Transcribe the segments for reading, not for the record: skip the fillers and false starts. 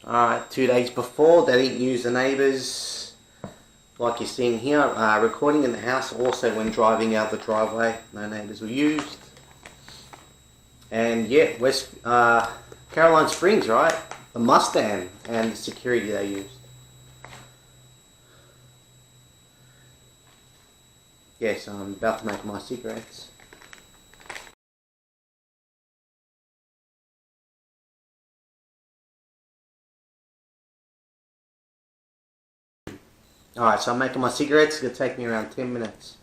Alright, 2 days before, they didn't use the neighbours, like you're seeing here. Recording in the house, also when driving out the driveway, no neighbours were used. And yeah, West Caroline Springs, right? The Mustang and the security they used. Yes, I'm about to make my cigarettes. Alright, so I'm making my cigarettes. It's going to take me around 10 minutes.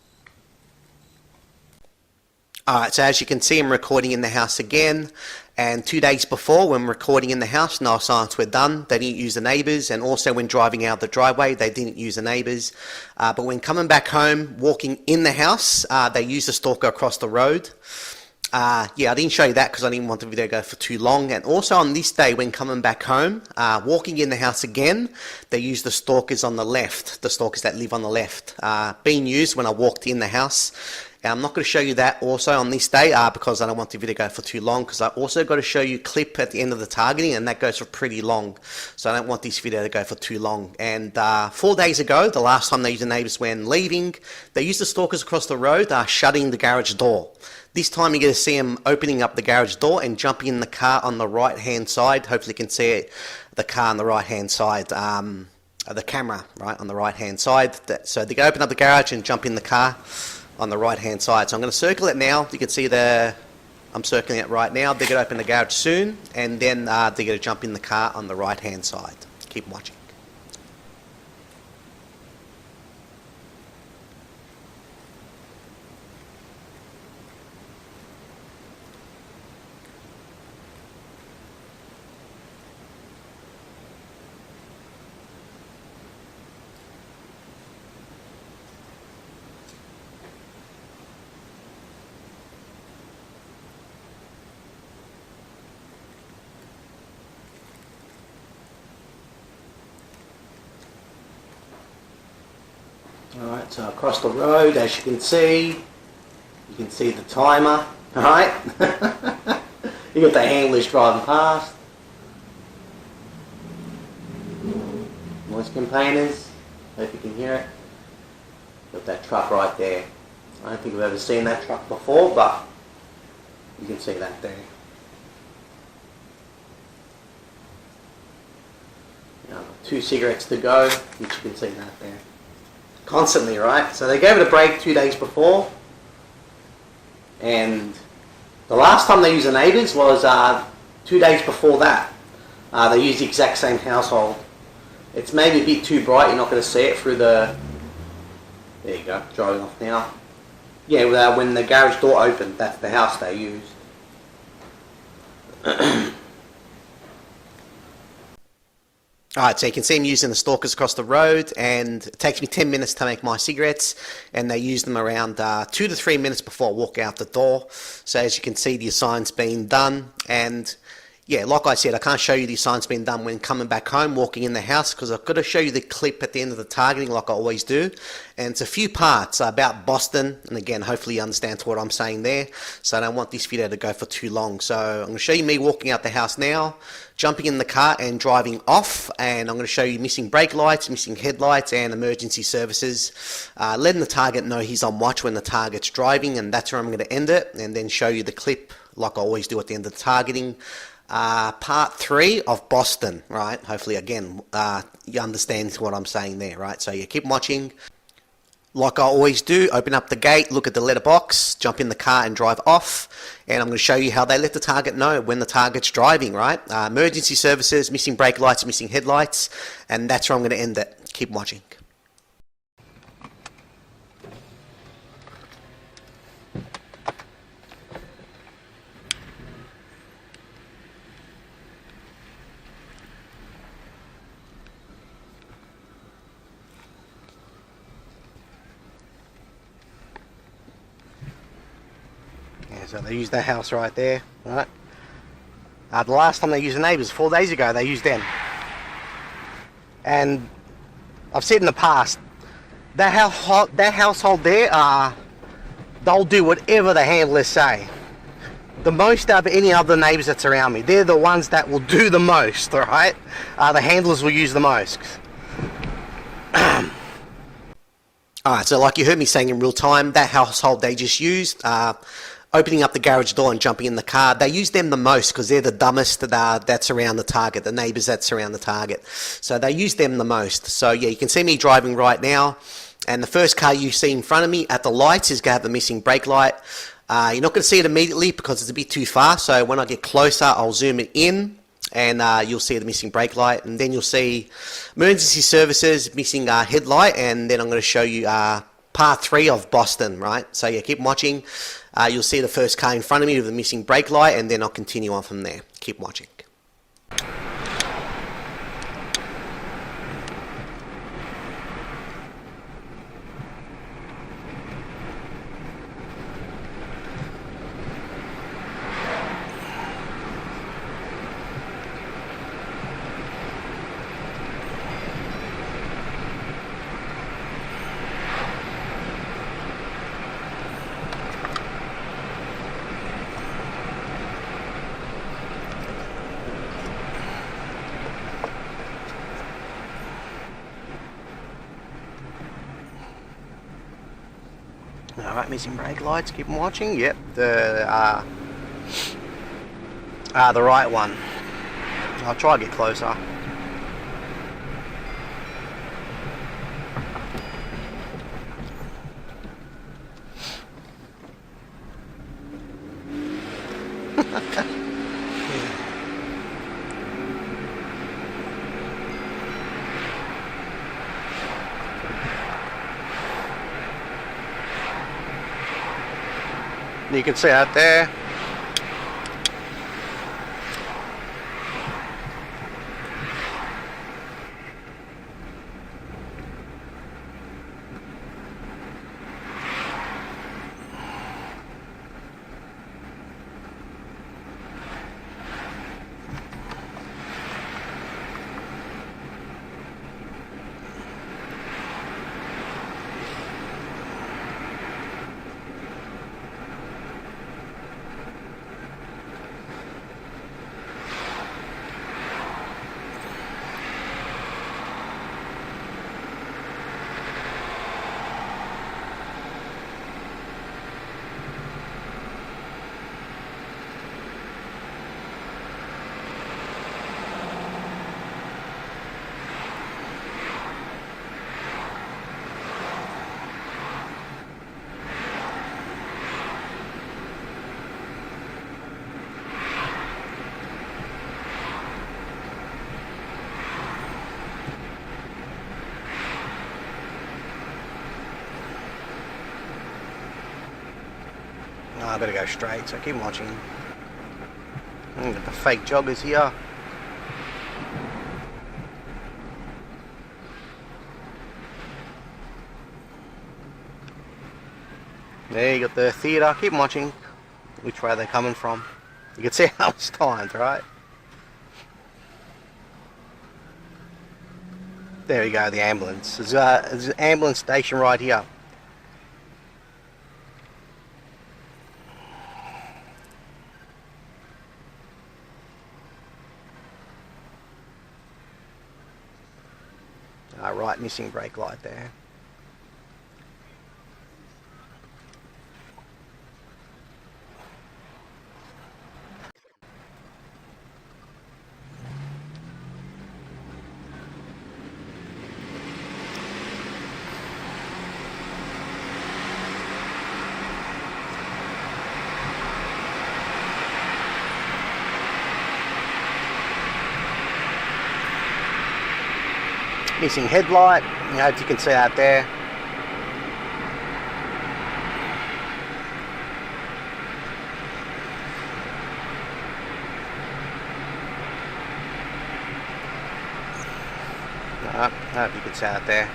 Alright, so as you can see, I'm recording in the house again. And 2 days before, when recording in the house, no silence were done. They didn't use the neighbours. And also when driving out the driveway, they didn't use the neighbours. But when coming back home, walking in the house, they used the stalker across the road. Yeah, I didn't show you that because I didn't want the video to go for too long. And also on this day, when coming back home, walking in the house again, they used the stalkers on the left, the stalkers that live on the left, being used when I walked in the house. I'm not going to show you that also on this day because I don't want the video to go for too long, because I also got to show you a clip at the end of the targeting, and that goes for pretty long, so I don't want this video to go for too long. And 4 days ago, the last time they used the neighbours when leaving, they used the stalkers across the road, shutting the garage door. This time you're going to see them opening up the garage door and jumping in the car on the right hand side. Hopefully you can see it, the car on the right hand side, the camera right on the right hand side. So they can open up the garage and jump in the car on the right hand side. So I'm going to circle it now. You can see I'm circling it right now. They're going to open the garage soon, and then they're going to jump in the car on the right hand side. Keep watching. Alright, so across the road, as you can see the timer, alright? You got the handlers driving past. Noise containers, hope you can hear it. Got that truck right there. I don't think I've ever seen that truck before, but you can see that there. Now, 2 cigarettes to go, which you can see that there. Constantly, right? So they gave it a break 2 days before, and the last time they used the neighbours was 2 days before that. They used the exact same household. It's maybe a bit too bright, you're not going to see it through the... There you go, driving off now. Yeah, when the garage door opened, that's the house they used. Alright, so you can see them using the stalkers across the road, and it takes me 10 minutes to make my cigarettes, and they use them around 2 to 3 minutes before I walk out the door. So as you can see, the assignment's been done, and yeah, like I said, I can't show you the assignment's been done when coming back home, walking in the house, because I've got to show you the clip at the end of the targeting like I always do. And it's a few parts about Boston, and again, hopefully you understand what I'm saying there, so I don't want this video to go for too long. So I'm going to show you me walking out the house now, jumping in the car and driving off, and I'm going to show you missing brake lights, missing headlights, and emergency services, letting the target know he's on watch when the target's driving, and that's where I'm going to end it, and then show you the clip like I always do at the end of the targeting. Part 3 of Boston, right? Hopefully again you understand what I'm saying there, right? So you keep watching. Like I always do, open up the gate, look at the letterbox, jump in the car and drive off, and I'm going to show you how they let the target know when the target's driving, right? Emergency services, missing brake lights, missing headlights, and that's where I'm going to end it. Keep watching. So they used that house right there, right? The last time they used the neighbours, 4 days ago, they used them. And I've said in the past, that household there, they'll do whatever the handlers say. the most out of any other neighbours that's around me. They're the ones that will do the most, alright? The handlers will use the most. Alright, so like you heard me saying in real time, that household they just used, opening up the garage door and jumping in the car, they use them the most because they're the dumbest that's around the target, the neighbours that's around the target. So they use them the most. So yeah, you can see me driving right now, and the first car you see in front of me at the lights is going to have the missing brake light. You're not going to see it immediately because it's a bit too far, so when I get closer I'll zoom it in, and you'll see the missing brake light, and then you'll see emergency services, missing headlight, and then I'm going to show you part 3 of Boston, right? So yeah, keep watching. You'll see the first car in front of me with the missing brake light, and then I'll continue on from there. Keep watching. Alright, missing brake lights, keep watching. Yep, the right one. I'll try to get closer. You can see out there. I better go straight, so keep watching. Got the fake joggers here. There you got the theatre, keep watching which way they're coming from. You can see how it's timed, right? There you go, the ambulance. There's an ambulance station right here. Right, missing brake light there. Missing headlight, as you can see out there. I hope you can see out there.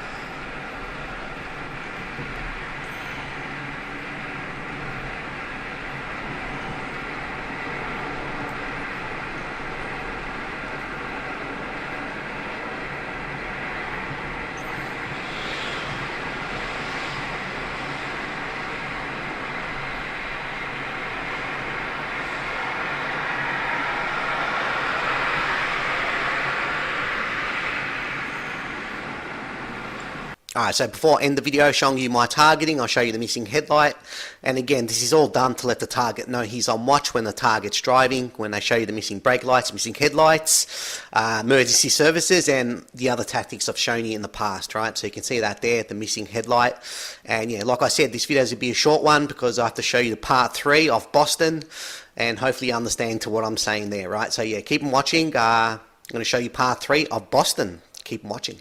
Alright, so before I end the video showing you my targeting, I'll show you the missing headlight. And again, this is all done to let the target know he's on watch when the target's driving, when they show you the missing brake lights, missing headlights, emergency services, and the other tactics I've shown you in the past, right? So you can see that there, the missing headlight. And yeah, like I said, this video is going to be a short one because I have to show you the part 3 of Boston, and hopefully you understand to what I'm saying there, right? So yeah, keep on watching. I'm going to show you part 3 of Boston. Keep on watching.